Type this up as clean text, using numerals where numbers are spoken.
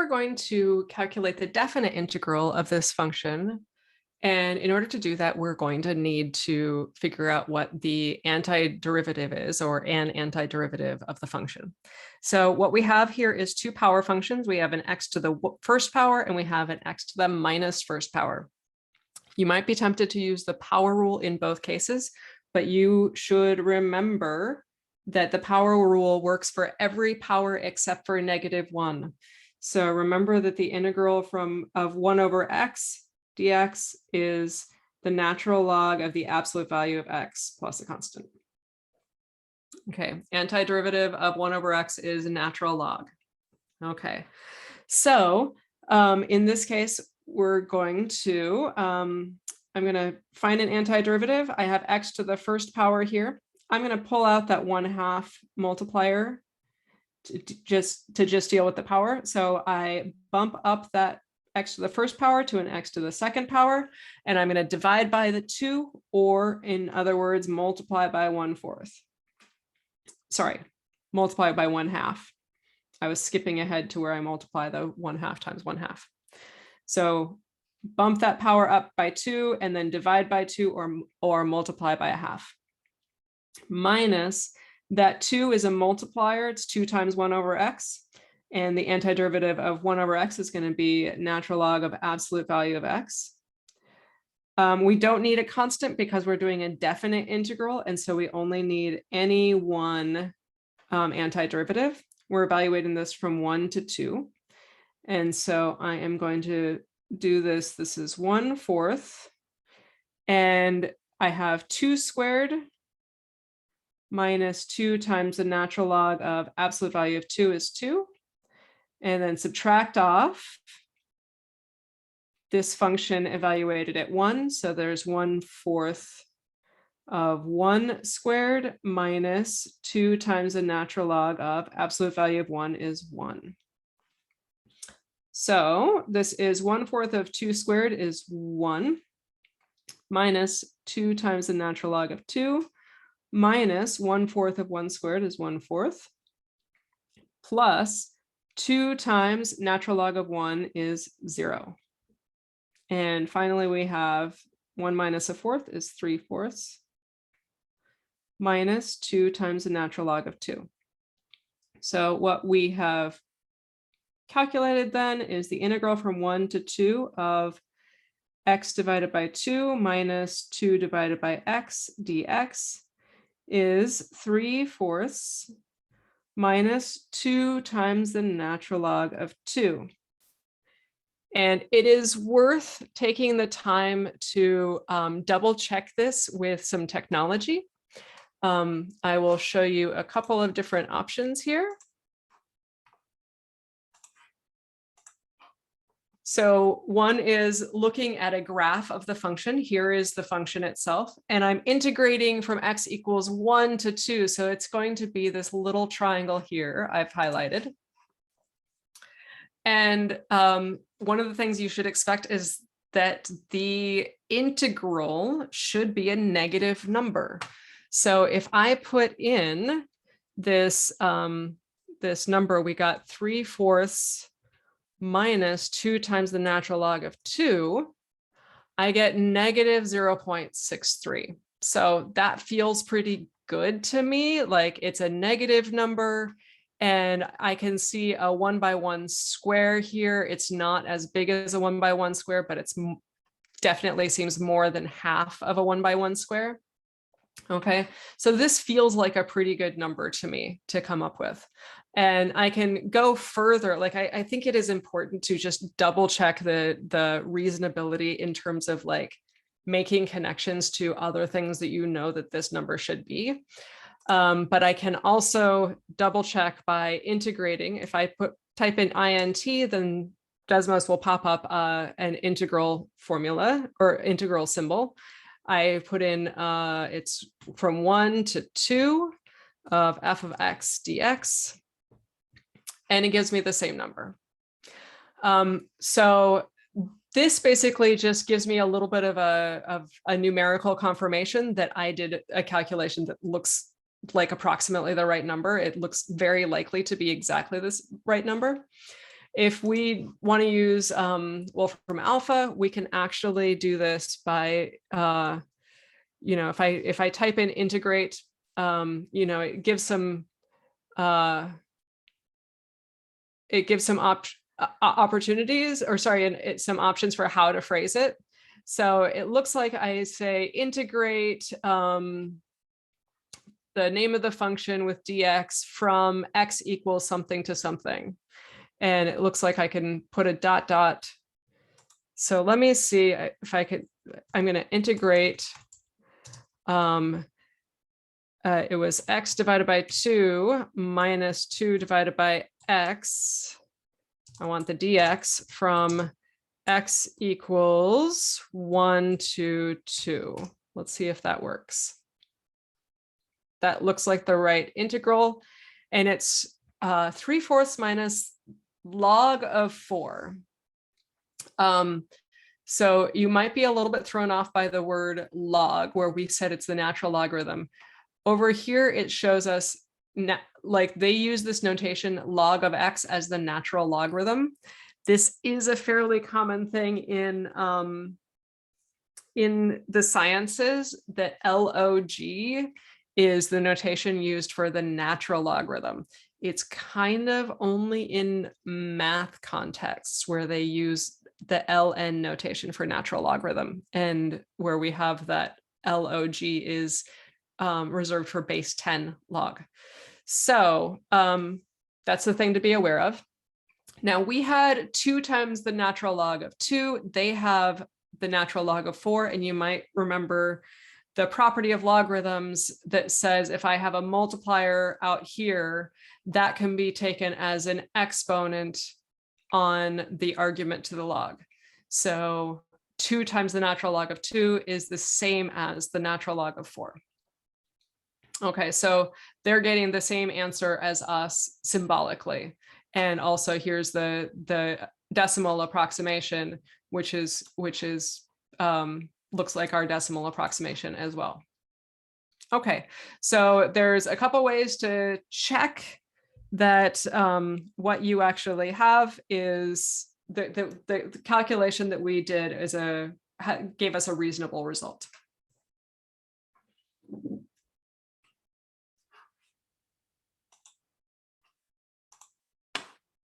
we're going to calculate the definite integral of this function. And in order to do that, we're going to need to figure out what the antiderivative is, or an antiderivative of the function. So what we have here is two power functions. We have an x to the first power and we have an x to the minus first power. You might be tempted to use the power rule in both cases, but you should remember that the power rule works for every power except for -1. So remember that the integral of 1 over x dx is the natural log of the absolute value of x plus a constant. Okay, antiderivative of 1 over x is a natural log. Okay, so in this case, we're going to, I'm going to find an antiderivative. I have x to the first power here. I'm going to pull out that 1/2 multiplier to just deal with the power. So I bump up that x to the first power to an x to the second power, and I'm going to divide by the 2, or in other words, multiply by 1/4. Sorry, multiply by 1/2. I was skipping ahead to where I multiply the 1/2 times 1/2. So bump that power up by 2 and then divide by 2, or multiply by 1/2. Minus that 2 is a multiplier. It's 2 times 1 over x. And the antiderivative of 1 over x is going to be natural log of absolute value of x. We don't need a constant because we're doing a definite integral. And so we only need any one antiderivative. We're evaluating this from 1 to 2. And so I am going to do this. This is 1/4. And I have 2 squared minus 2 times the natural log of absolute value of 2 is 2. And then subtract off this function evaluated at 1. So there's 1/4 of 1 squared minus 2 times the natural log of absolute value of 1 is 1. So this is 1/4 of 2 squared is 1, minus 2 times the natural log of 2, minus 1/4 of 1 squared is 1/4, plus 2 times natural log of 1 is 0. And finally, we have 1 minus 1/4 is 3/4, minus 2 times the natural log of 2. So what we have calculated then is the integral from 1 to 2 of x divided by 2 minus 2 divided by x dx is 3/4 minus 2 times the natural log of 2. And it is worth taking the time to double check this with some technology. I will show you a couple of different options here. So one is looking at a graph of the function. Here is the function itself, and I'm integrating from x equals 1 to 2. So it's going to be this little triangle here I've highlighted. And one of the things you should expect is that the integral should be a negative number. So if I put in this, this number, we got 3/4 minus 2 times the natural log of 2, I get negative 0.63. So that feels pretty good to me. Like it's a negative number, and I can see a 1/1 square here. It's not as big as a 1/1 square, but it's definitely seems more than half of a 1/1 square. Okay, so this feels like a pretty good number to me to come up with. And I can go further. Like I think it is important to just double check the reasonability in terms of like making connections to other things that you know that this number should be. But I can also double check by integrating. If I type in int, then Desmos will pop up an integral formula or integral symbol. I put in, it's from 1 to 2 of f of x dx, and it gives me the same number. So this basically just gives me a little bit of a numerical confirmation that I did a calculation that looks like approximately the right number. It looks very likely to be exactly this right number. If we want to use Wolfram Alpha, we can actually do this by, if I type in integrate, it gives some opportunities, or sorry, some options for how to phrase it. So it looks like I say integrate the name of the function with dx from x equals something to something. And it looks like I can put a dot dot. So let me see if I could, I'm going to integrate. It was x divided by 2 minus 2 divided by x. I want the dx from x equals 1 to 2. Let's see if that works. That looks like the right integral, and it's 3/4 minus log of 4. So you might be a little bit thrown off by the word log, where we said it's the natural logarithm. Over here, it shows us like they use this notation log of x as the natural logarithm. This is a fairly common thing in the sciences, that log is the notation used for the natural logarithm. It's kind of only in math contexts where they use the ln notation for natural logarithm, and where we have that log is reserved for base 10 log. So that's the thing to be aware of. Now we had 2 times the natural log of 2. They have the natural log of 4, and you might remember the property of logarithms that says if I have a multiplier out here, that can be taken as an exponent on the argument to the log. So 2 times the natural log of 2 is the same as the natural log of 4. Okay, so they're getting the same answer as us symbolically. And also here's the decimal approximation, which looks like our decimal approximation as well. Okay, so there's a couple ways to check that what you actually have is the calculation that we did gave us a reasonable result.